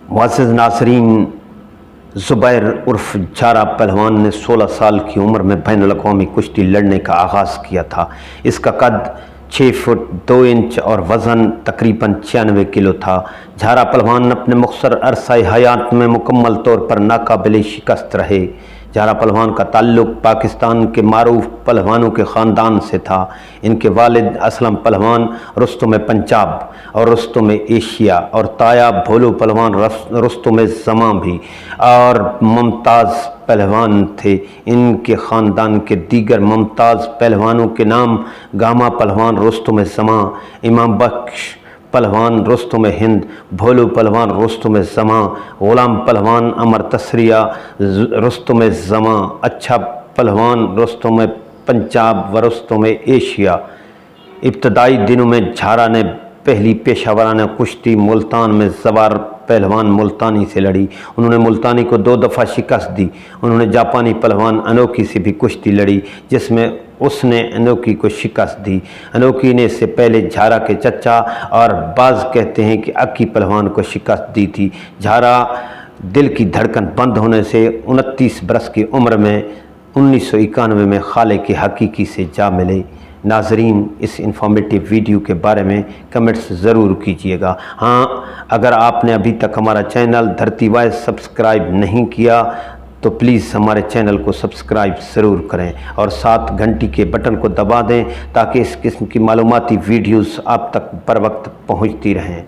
मुअज़्ज़िज़ नाज़रीन, ज़ुबैर उर्फ झारा पहलवान ने 16 साल की उम्र में बैनुल अक़वामी कुश्ती लड़ने का आगाज़ किया था। इसका कद 6 फुट 2 इंच और वज़न तकरीबन 96 किलो था। झारा पहलवान अपने मुख़्तसर अरसा हयात में मुकम्मल तौर पर नाकाबिल शिकस्त रहे। झारा पहलवान का ताल्लुक़ पाकिस्तान के मारूफ पहलवानों के ख़ानदान से था। इनके वालिद असलम पहलवान रुस्तुम पंजाब और रुस्तुम एशिया और ताया भोलू पहलवान रुस्तुम ज़मां भी और मुमताज़ पहलवान थे। इनके ख़ानदान के दीगर मुमताज़ पहलवानों के नाम गामा पहलवान रुस्तुम ज़मां, इमाम बख्श पहलवान रुस्तुम हिंद, भोलू पहलवान रुस्तुम ज़मां, ग़ुलाम पहलवान अमर तसरिया रुस्तुम ज़मां, अच्छा पहलवान रुस्तुम पंजाब व रुस्तुम एशिया। इब्तदाई दिनों में झारा ने पहली पेशावराना कुश्ती मुल्तान में ज़वार पहलवान मुल्तानी से लड़ी। उन्होंने मुल्तानी को 2 दफ़ा शिकस्त दी। उन्होंने जापानी पहलवान अनोखी से भी कुश्ती लड़ी, जिसमें उसने अनोखी को शिकस्त दी। अनोखी ने इससे पहले झारा के चचा और बाज़ कहते हैं कि अक्की पहलवान को शिकस्त दी थी। झारा दिल की धड़कन बंद होने से 29 बरस की उम्र में 1991 में खाले के हकीकी से जा मिले। नाज़रीन, इस इंफॉर्मेटिव वीडियो के बारे में कमेंट्स ज़रूर कीजिएगा। हाँ, अगर आपने अभी तक हमारा चैनल धरती वाइज सब्सक्राइब नहीं किया तो प्लीज़ हमारे चैनल को सब्सक्राइब ज़रूर करें और साथ घंटी के बटन को दबा दें ताकि इस किस्म की मालूमाती वीडियोस आप तक बर वक्त पहुँचती रहें।